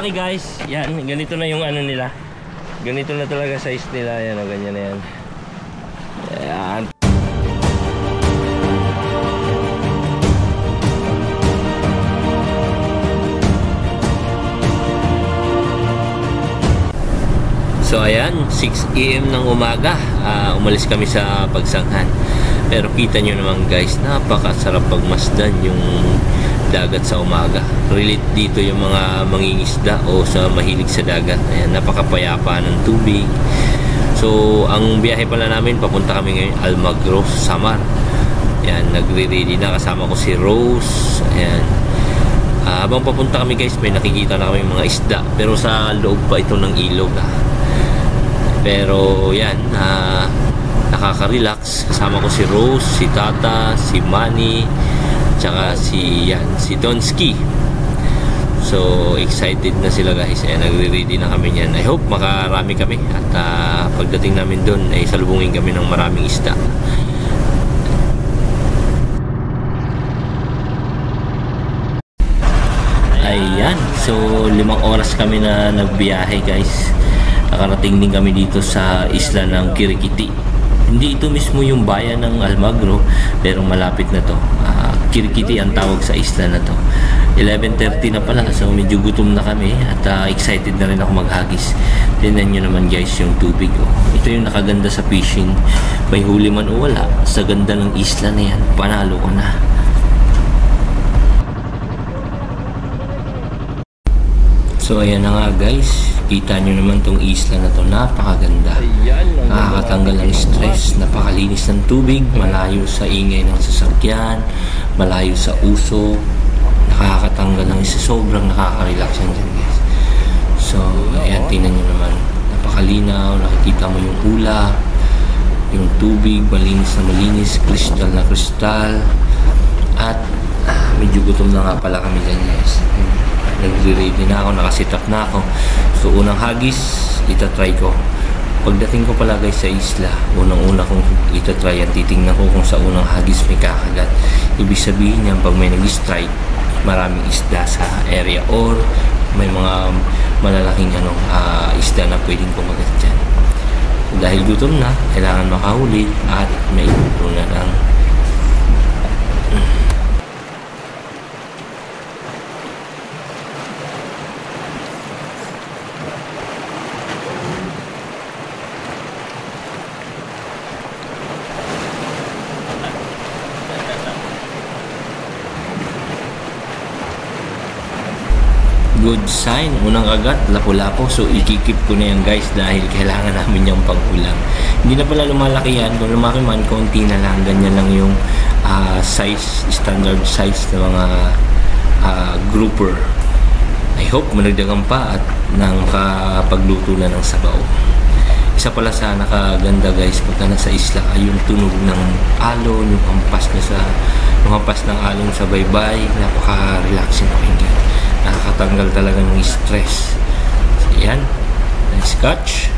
kalaki guys. Yan, ganito na yung ano nila. Ganito na talaga size nila. Yan o, ganyan na yan. Yan. So ayan, 6 AM ng umaga, umalis kami sa Pagsanghan. Pero kita nyo naman guys, napakasarap pagmasdan yung dagat sa umaga. Relate dito yung mga mangingisda o sa mahilig sa dagat. Ayan, napakapayapa ng tubig. So ang biyahe pala namin, papunta kami ngayon Almagro, Samar. Ayan, nagre-ready na, kasama ko si Rose. Ayan. Habang papunta kami guys, may nakikita na kami mga isda. Pero sa loob pa ito ng ilog. Pero yan, nakaka-relax. Kasama ko si Rose, si Tata, si Manny, tsaka si Tonsky. So excited na sila guys. Ayan, nagre-ready na kami niyan. I hope makarami kami. At pagdating namin doon ay salubungin kami ng maraming isda. Ayan, so 5 oras kami na nagbiyahe guys. Nakarating din kami dito sa isla ng Kirikiti. Hindi ito mismo yung bayan ng Almagro, pero malapit na to. Kirikiti ang tawag sa isla na to. 11:30 na pala, so medyo gutom na kami at excited na rin ako maghagis. Tingnan nyo naman guys yung tubig. Ito yung nakaganda sa fishing. May huli man o wala, sa ganda ng isla na yan, panalo ko na. So ayan na nga guys, kita nyo naman tong isla na to, napakaganda. Nakakatanggal ng stress, napakalinis ng tubig, malayo sa ingay ng sasakyan, malayo sa uso, nakakatanggal ng isa, sobrang nakaka-relax yan dyan guys. So ayan, tingnan nyo naman, napakalinaw, nakikita mo yung hula, yung tubig, malinis na malinis, kristal na kristal, at medyo gutom na nga pala kami dyan guys. Nagre-ready na ako, nakasit up na ako. So unang hagis, itatry ko. Pagdating ko pala guys sa isla, unang-una kong itatry at titingnan ko kung sa unang hagis may kakagat. Ibig sabihin niyan, pag may nag-strike, maraming isda sa area or may mga malalaking isda na pwedeng kumagat dyan. So, dahil gutom na, kailangan makahuli at may luto na lang. Good sign, unang kagat, lapu-lapo. So ikikip ko na yan guys dahil kailangan namin yung pangkulang. Hindi na pala lumalaki yan, kung lumaki man, konti na lang. Ganyan lang yung size, standard size ng mga grouper. I hope managdagan pa at nakapagluto na ng sabaw. Isa pala sa nakaganda guys pagka nasa isla ay yung tunog ng alon, yung hampas ng alon sa baybay. Napaka-relaxing pakinggan. Nakakatanggal talaga ng stress. So, yan. Nice catch.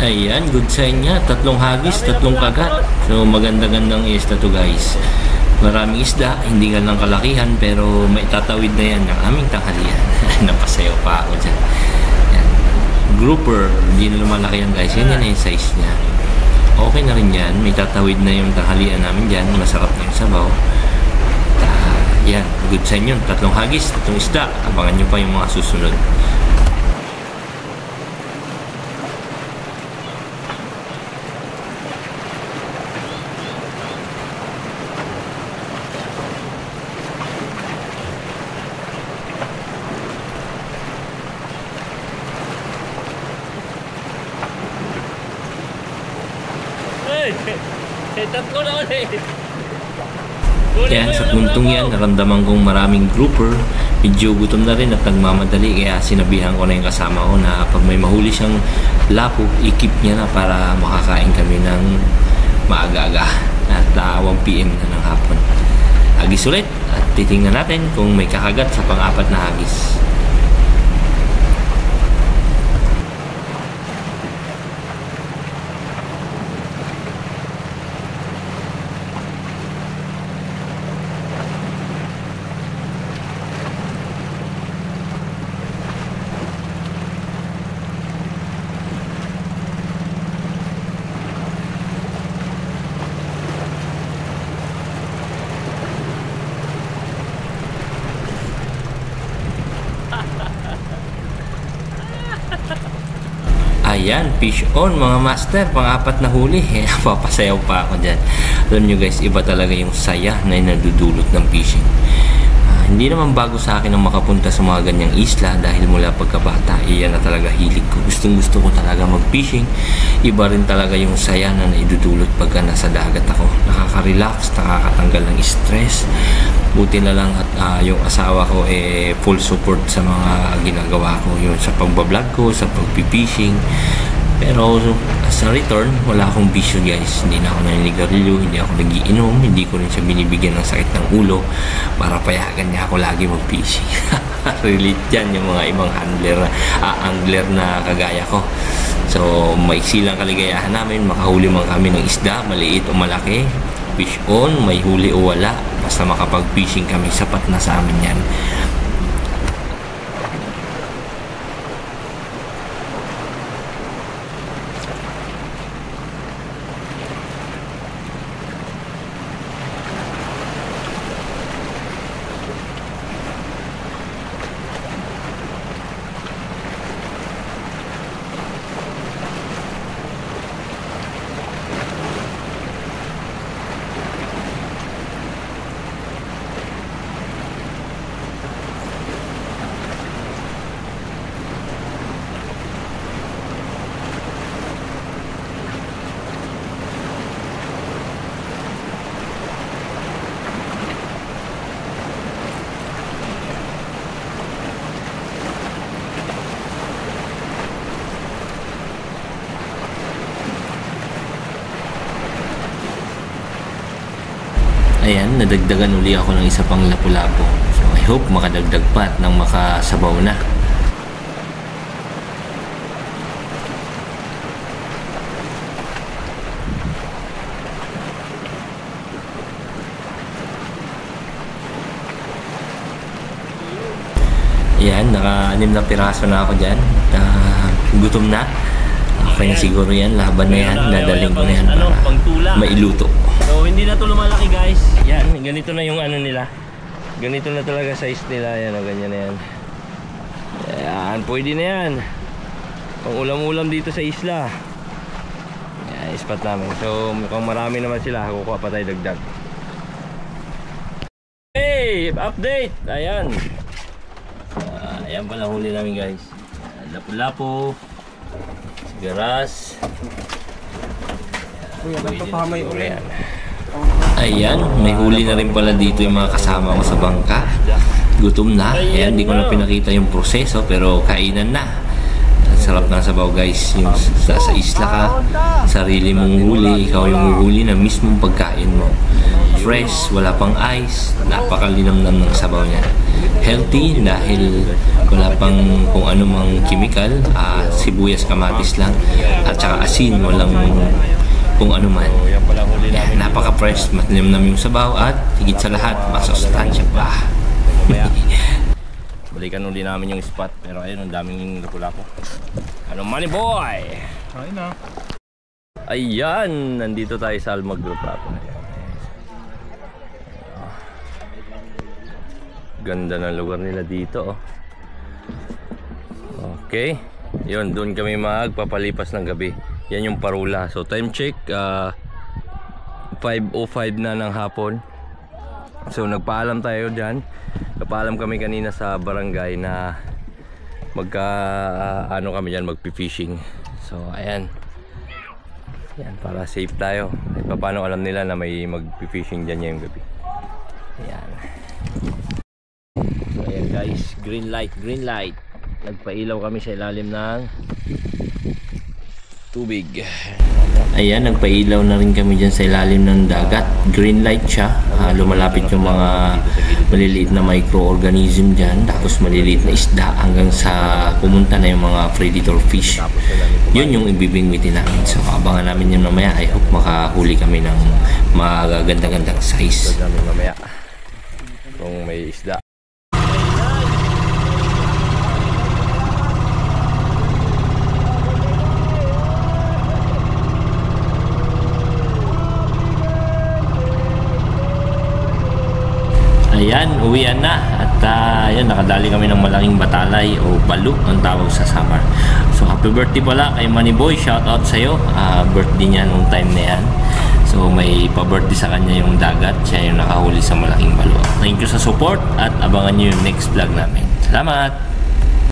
Ayan, good sign niya. 3 hagis, 3 kagat. So, maganda-gandang isda to guys. Maraming isda, hindi nga lang kalakihan, pero may tatawid na yan ng aming tanghalian. Napasayaw pa ako dyan. Ayan. Grouper, hindi na lumalaki yan guys. Yan na yung size niya. Okay na rin yan. May tatawid na yung tanghalian namin dyan. Masarap na yung sabaw. Yan, good sign yun. 3 hagis, 3 isda. Abangan nyo pa yung mga susunod. Tatlo na ulit. Kaya sa puntong yan, naramdaman kong maraming grouper. Medyo gutom na rin at nagmamadali. Kaya sinabihan ko na yung kasama ko na pag may mahuli siyang lapo, i-keep niya na para makakain kami ng maaga-aga. At 1 PM na ng hapon. Hagis ulit at titingnan natin kung may kakagat sa pang-apat na hagis. Ayan, fish on mga master, pang-apat na huli. Papasayaw pa ako dyan. Alam nyo guys, iba talaga yung saya na nadudulot ng fishing. Hindi naman bago sa akin ang makapunta sa mga ganyang isla dahil mula pagkabata, iyan na talaga hilig ko. Gustong gusto ko talaga mag-fishing. Iba rin talaga yung saya na naidudulot pagka nasa dagat ako. Nakaka-relax, nakakatanggal ng stress. Buti na lang at yung asawa ko full support sa mga ginagawa ko, yun sa pagbablog ko, sa pagpipishing. Pero sa return, wala akong bisyo guys. Hindi na ako naninigarilyo, hindi ako nagiinom, hindi ko rin siya binibigyan ng sakit ng ulo para payagan niya ako lagi mag-fishing. Relate yan yung mga ibang angler na kagaya ko. So maiksi lang kaligayahan namin, makahuli man kami ng isda, maliit o malaki. Fish on, may huli o wala, basta makapag-fishing kami, sapat na sa amin yan. Ayan, nadagdagan uli ako ng isa pang lapu-lapu. So I hope makadagdag pa at nang makasabaw na. Ayan, naka-6 na piraso na ako dyan. Gutom na. Okay na siguro yan, laban na yan. Dadaling ko na yan para mailuto. So hindi na ito lumalaki guys. Yan, ganito na yung ano nila. Ganito na talaga size nila. Yan o, ganyan na yan. Yan, pwede na yan. Pang ulam-ulam dito sa isla. Yan, ispat namin. So mukhang marami naman sila. Kukuha pa tayo dagdag. Hey, update! Ayan. Ayan pala huli namin guys. Lapu-lapu. Sigaras. Ayan, may huli na rin pala dito yung mga kasama ko sa bangka. Gutom na. Ayan, hindi ko na pinakita yung proseso pero kainan na. Sarap ng sabaw guys. Yung sa isla ka, sarili mong huli, ikaw yung huli na mismong pagkain mo. Fresh, wala pang ice, napakalinamnam ng sabaw niya. Healthy dahil wala pang kung ano mang chemical, sibuyas, kamatis lang at saka asin, walang kung ano man. Yan, napaka-fresh, malinamnam yung sabaw at higit sa lahat, masustansya pa. Balikan ulit namin yung spot pero ayun, ang daming lapu-lapu. Ano money boy? Ayun na. Ayan, nandito tayo sa Almagro Plato. Ganda ng lugar nila dito, oh. Okay, yun, doon kami magpapalipas ng gabi. Yan yung Parula. So time check, 5:05 na ng hapon. So nagpaalam tayo dyan. Nagpaalam kami kanina sa barangay na ano kami dyan, magpi-fishing. So ayan, Yan, para safe tayo. At paano alam nila na may mag-fishing dyan ngayong gabi. Ayan. So ayan guys, green light, green light. Nagpailaw kami sa ilalim ng tubig. Ayan, nagpailaw na rin kami dyan sa ilalim ng dagat. Green light siya. Lumalapit yung mga maliliit na microorganism dyan. Tapos maliliit na isda hanggang sa pumunta na yung mga predator fish. Yun yung ibibingwitin namin. So abangan namin yun mamaya. I hope makahuli kami ng magaganda-gandang size. Namin mamaya kung may isda. Ayan, uwian na at ayan, nakadali kami ng malaking batalay o balo ang tawag sa Samar. So happy birthday pala kay Manny Boy, shout out sa'yo. Birthday niya nung time na yan. So may pa-birthday sa kanya yung dagat, siya yung nakahuli sa malaking balo. Thank you sa support at abangan nyo yung next vlog namin. Salamat!